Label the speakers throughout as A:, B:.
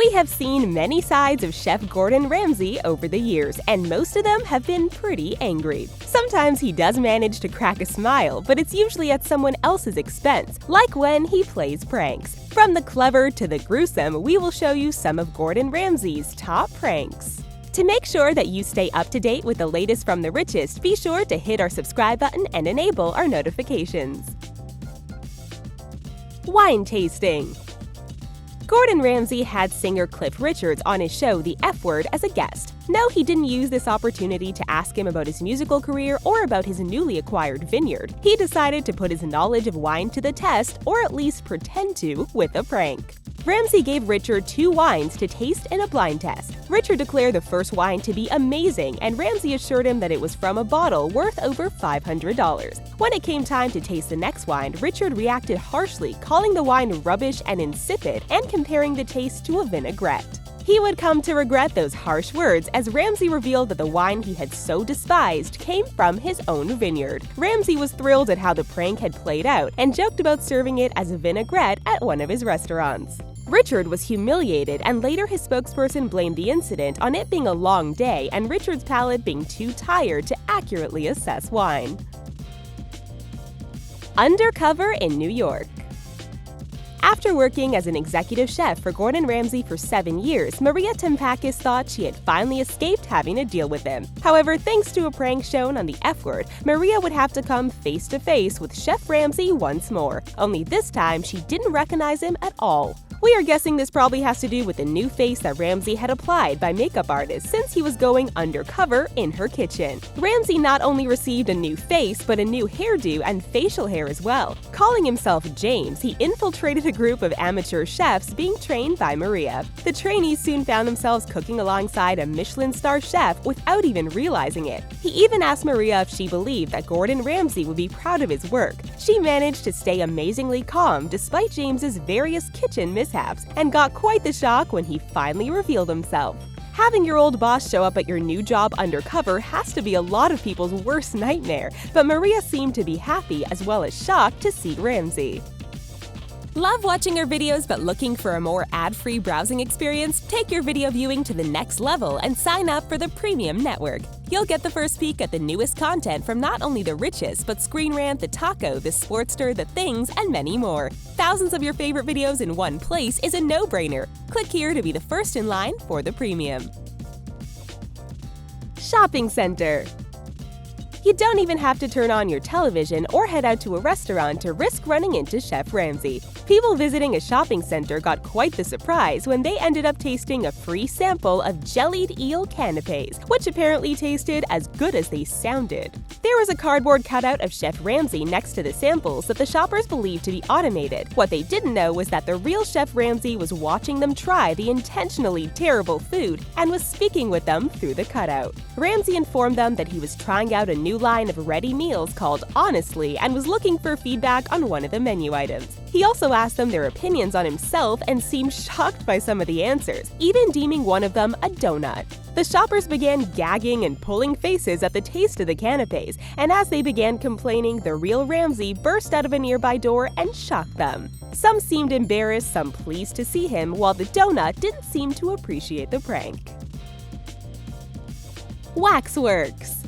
A: We have seen many sides of Chef Gordon Ramsay over the years, and most of them have been pretty angry. Sometimes he does manage to crack a smile, but it's usually at someone else's expense, like when he plays pranks. From the clever to the gruesome, we will show you some of Gordon Ramsay's top pranks. To make sure that you stay up to date with the latest from TheRichest, be sure to hit our subscribe button and enable our notifications. Wine tasting. Gordon Ramsay had singer Cliff Richards on his show The F Word as a guest. No, he didn't use this opportunity to ask him about his musical career or about his newly acquired vineyard. He decided to put his knowledge of wine to the test, or at least pretend to, with a prank. Ramsay gave Richard 2 wines to taste in a blind test. Richard declared the first wine to be amazing, and Ramsay assured him that it was from a bottle worth over $500. When it came time to taste the next wine, Richard reacted harshly, calling the wine rubbish and insipid, and comparing the taste to a vinaigrette. He would come to regret those harsh words as Ramsay revealed that the wine he had so despised came from his own vineyard. Ramsay was thrilled at how the prank had played out and joked about serving it as a vinaigrette at one of his restaurants. Richard was humiliated, and later his spokesperson blamed the incident on it being a long day and Richard's palate being too tired to accurately assess wine. Undercover in New York. After working as an executive chef for Gordon Ramsay for 7 years, Maria Tampakis thought she had finally escaped having to deal with him. However, thanks to a prank shown on The F Word, Maria would have to come face to face with Chef Ramsay once more, only this time she didn't recognize him at all. We are guessing this probably has to do with the new face that Ramsay had applied by makeup artists since he was going undercover in her kitchen. Ramsay not only received a new face, but a new hairdo and facial hair as well. Calling himself James, he infiltrated a group of amateur chefs being trained by Maria. The trainees soon found themselves cooking alongside a Michelin star chef without even realizing it. He even asked Maria if she believed that Gordon Ramsay would be proud of his work. She managed to stay amazingly calm despite James's various kitchen mishaps, and got quite the shock when he finally revealed himself. Having your old boss show up at your new job undercover has to be a lot of people's worst nightmare, but Maria seemed to be happy as well as shocked to see Ramsay. Love watching our videos but looking for a more ad-free browsing experience? Take your video viewing to the next level and sign up for the Premium Network. You'll get the first peek at the newest content from not only TheRichest, but Screen Rant, The Taco, The Sportster, The Things, and many more. Thousands of your favorite videos in one place is a no-brainer. Click here to be the first in line for the premium. Shopping center. You don't even have to turn on your television or head out to a restaurant to risk running into Chef Ramsay. People visiting a shopping center got quite the surprise when they ended up tasting a free sample of jellied eel canapes, which apparently tasted as good as they sounded. There was a cardboard cutout of Chef Ramsay next to the samples that the shoppers believed to be automated. What they didn't know was that the real Chef Ramsay was watching them try the intentionally terrible food and was speaking with them through the cutout. Ramsay informed them that he was trying out a new line of ready meals called Honestly and was looking for feedback on one of the menu items. He also asked them their opinions on himself and seemed shocked by some of the answers, even deeming one of them a donut. The shoppers began gagging and pulling faces at the taste of the canapes, and as they began complaining, the real Ramsay burst out of a nearby door and shocked them. Some seemed embarrassed, some pleased to see him, while the donut didn't seem to appreciate the prank. Waxworks.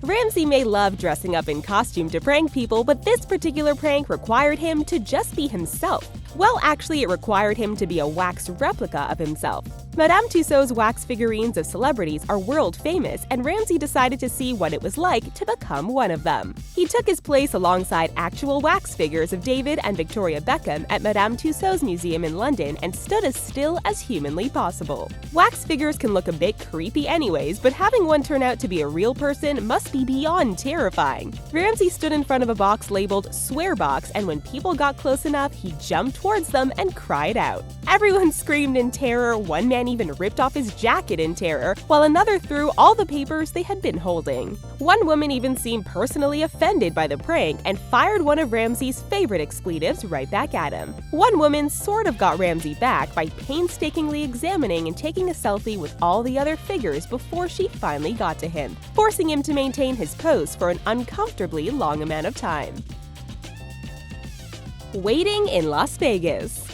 A: Ramsay may love dressing up in costume to prank people, but this particular prank required him to just be himself. Well, actually, it required him to be a wax replica of himself. Madame Tussauds wax figurines of celebrities are world famous, and Ramsay decided to see what it was like to become one of them. He took his place alongside actual wax figures of David and Victoria Beckham at Madame Tussauds Museum in London and stood as still as humanly possible. Wax figures can look a bit creepy anyways, but having one turn out to be a real person must be beyond terrifying. Ramsay stood in front of a box labeled Swear Box, and when people got close enough, he jumped towards them and cried out. Everyone screamed in terror, one man even ripped off his jacket in terror, while another threw all the papers they had been holding. One woman even seemed personally offended by the prank and fired one of Ramsay's favorite expletives right back at him. One woman sort of got Ramsay back by painstakingly examining and taking a selfie with all the other figures before she finally got to him, forcing him to maintain his pose for an uncomfortably long amount of time. Waiting in Las Vegas.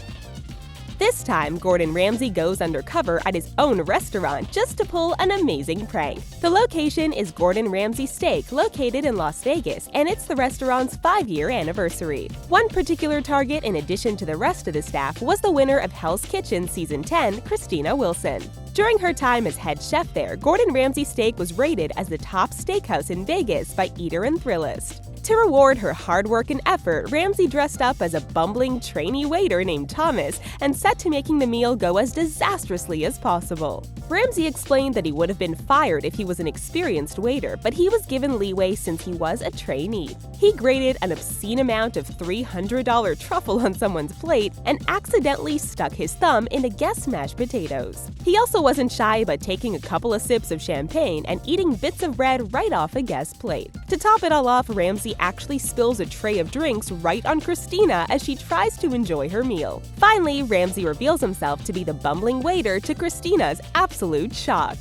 A: This time, Gordon Ramsay goes undercover at his own restaurant just to pull an amazing prank. The location is Gordon Ramsay Steak, located in Las Vegas, and it's the restaurant's 5-year anniversary. One particular target, in addition to the rest of the staff, was the winner of Hell's Kitchen Season 10, Christina Wilson. During her time as head chef there, Gordon Ramsay Steak was rated as the top steakhouse in Vegas by Eater and Thrillist. To reward her hard work and effort, Ramsay dressed up as a bumbling trainee waiter named Thomas and set to making the meal go as disastrously as possible. Ramsay explained that he would have been fired if he was an experienced waiter, but he was given leeway since he was a trainee. He grated an obscene amount of $300 truffle on someone's plate and accidentally stuck his thumb in a guest's mashed potatoes. He also wasn't shy about taking a couple of sips of champagne and eating bits of bread right off a guest's plate. To top it all off, Ramsay actually spills a tray of drinks right on Christina as she tries to enjoy her meal. Finally, Ramsay reveals himself to be the bumbling waiter, to Christina's absolute shock.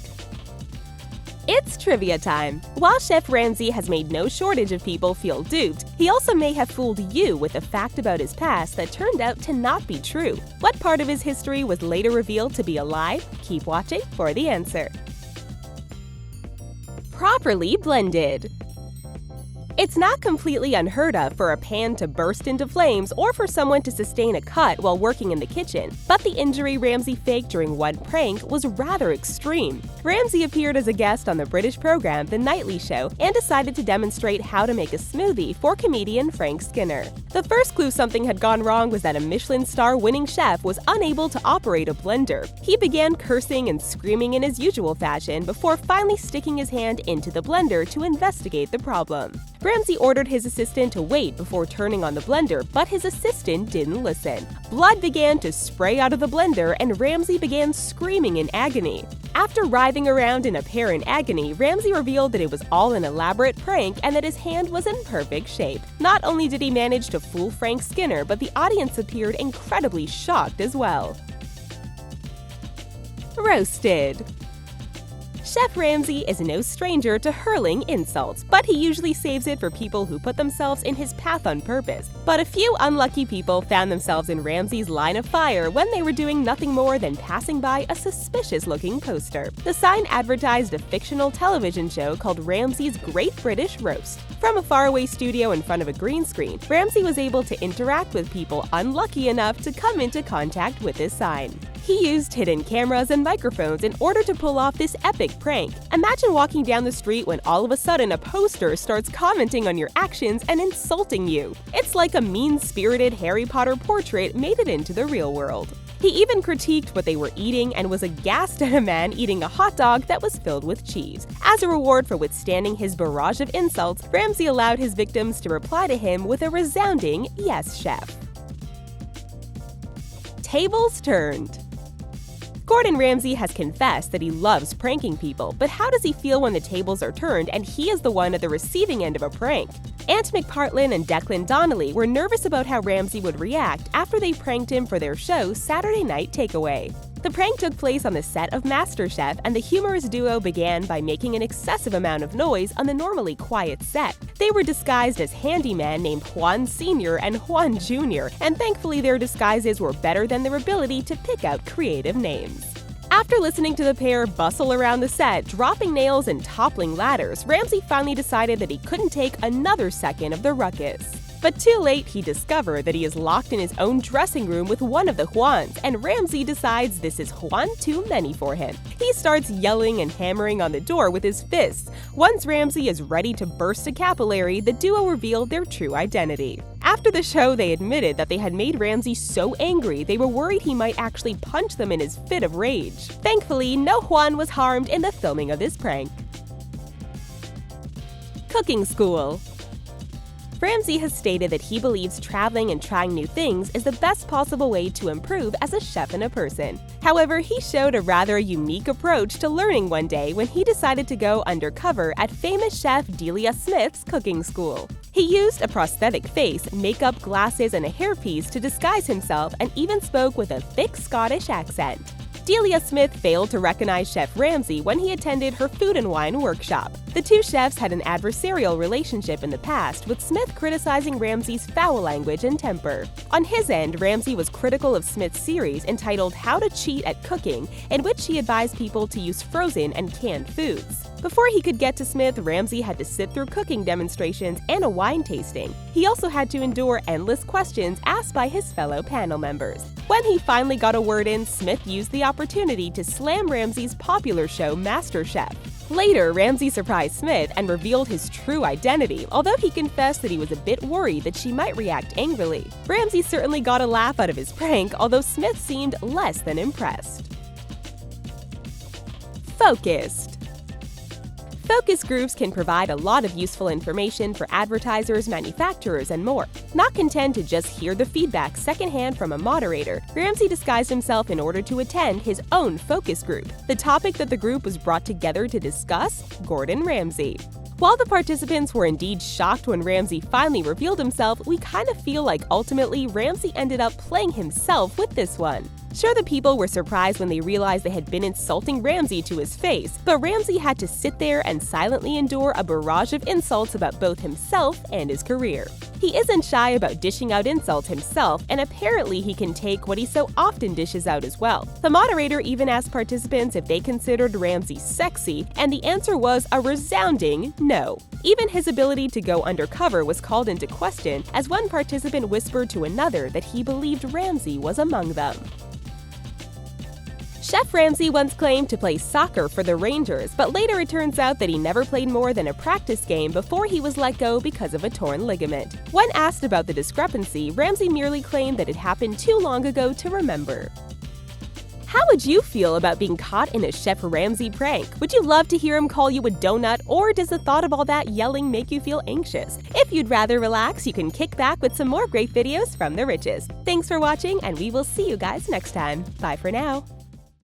A: It's trivia time! While Chef Ramsay has made no shortage of people feel duped, he also may have fooled you with a fact about his past that turned out to not be true. What part of his history was later revealed to be a lie? Keep watching for the answer. Properly blended. It's not completely unheard of for a pan to burst into flames or for someone to sustain a cut while working in the kitchen, but the injury Ramsay faked during one prank was rather extreme. Ramsay appeared as a guest on the British program The Nightly Show and decided to demonstrate how to make a smoothie for comedian Frank Skinner. The first clue something had gone wrong was that a Michelin star-winning chef was unable to operate a blender. He began cursing and screaming in his usual fashion before finally sticking his hand into the blender to investigate the problem. Ramsay ordered his assistant to wait before turning on the blender, but his assistant didn't listen. Blood began to spray out of the blender and Ramsay began screaming in agony. After writhing around in apparent agony, Ramsay revealed that it was all an elaborate prank and that his hand was in perfect shape. Not only did he manage to fool Frank Skinner, but the audience appeared incredibly shocked as well. Roasted. Chef Ramsay is no stranger to hurling insults, but he usually saves it for people who put themselves in his path on purpose. But a few unlucky people found themselves in Ramsay's line of fire when they were doing nothing more than passing by a suspicious-looking poster. The sign advertised a fictional television show called Ramsay's Great British Roast. From a faraway studio in front of a green screen, Ramsay was able to interact with people unlucky enough to come into contact with this sign. He used hidden cameras and microphones in order to pull off this epic prank. Imagine walking down the street when all of a sudden a poster starts commenting on your actions and insulting you. It's like a mean-spirited Harry Potter portrait made it into the real world. He even critiqued what they were eating and was aghast at a man eating a hot dog that was filled with cheese. As a reward for withstanding his barrage of insults, Ramsay allowed his victims to reply to him with a resounding "Yes, chef." Tables turned. Gordon Ramsay has confessed that he loves pranking people, but how does he feel when the tables are turned and he is the one at the receiving end of a prank? McPartlin and Declan Donnelly were nervous about how Ramsay would react after they pranked him for their show Saturday Night Takeaway. The prank took place on the set of Masterchef, and the humorous duo began by making an excessive amount of noise on the normally quiet set. They were disguised as handymen named Juan Sr. and Juan Jr., and thankfully their disguises were better than their ability to pick out creative names. After listening to the pair bustle around the set, dropping nails and toppling ladders, Ramsay finally decided that he couldn't take another second of the ruckus. But too late, he discovered that he is locked in his own dressing room with one of the Juans, and Ramsay decides this is Juan too many for him. He starts yelling and hammering on the door with his fists. Once Ramsay is ready to burst a capillary, the duo revealed their true identity. After the show, they admitted that they had made Ramsay so angry they were worried he might actually punch them in his fit of rage. Thankfully, no Juan was harmed in the filming of this prank. Cooking school. Ramsay has stated that he believes traveling and trying new things is the best possible way to improve as a chef and a person. However, he showed a rather unique approach to learning one day when he decided to go undercover at famous chef Delia Smith's cooking school. He used a prosthetic face, makeup, glasses, and a hairpiece to disguise himself and even spoke with a thick Scottish accent. Delia Smith failed to recognize Chef Ramsay when he attended her food and wine workshop. The two chefs had an adversarial relationship in the past, with Smith criticizing Ramsay's foul language and temper. On his end, Ramsay was critical of Smith's series entitled How to Cheat at Cooking, in which he advised people to use frozen and canned foods. Before he could get to Smith, Ramsay had to sit through cooking demonstrations and a wine tasting. He also had to endure endless questions asked by his fellow panel members. When he finally got a word in, Smith used the opportunity to slam Ramsay's popular show Masterchef. Later, Ramsay surprised Smith and revealed his true identity, although he confessed that he was a bit worried that she might react angrily. Ramsay certainly got a laugh out of his prank, although Smith seemed less than impressed. Focused. Focus groups can provide a lot of useful information for advertisers, manufacturers, and more. Not content to just hear the feedback secondhand from a moderator, Ramsay disguised himself in order to attend his own focus group. The topic that the group was brought together to discuss: Gordon Ramsay. While the participants were indeed shocked when Ramsay finally revealed himself, we kind of feel like ultimately Ramsay ended up playing himself with this one. Sure, the people were surprised when they realized they had been insulting Ramsay to his face, but Ramsay had to sit there and silently endure a barrage of insults about both himself and his career. He isn't shy about dishing out insults himself, and apparently he can take what he so often dishes out as well. The moderator even asked participants if they considered Ramsay sexy, and the answer was a resounding no. Even his ability to go undercover was called into question, as one participant whispered to another that he believed Ramsay was among them. Chef Ramsay once claimed to play soccer for the Rangers, but later it turns out that he never played more than a practice game before he was let go because of a torn ligament. When asked about the discrepancy, Ramsay merely claimed that it happened too long ago to remember. How would you feel about being caught in a Chef Ramsay prank? Would you love to hear him call you a donut, or does the thought of all that yelling make you feel anxious? If you'd rather relax, you can kick back with some more great videos from TheRichest. Thanks for watching, and we will see you guys next time. Bye for now.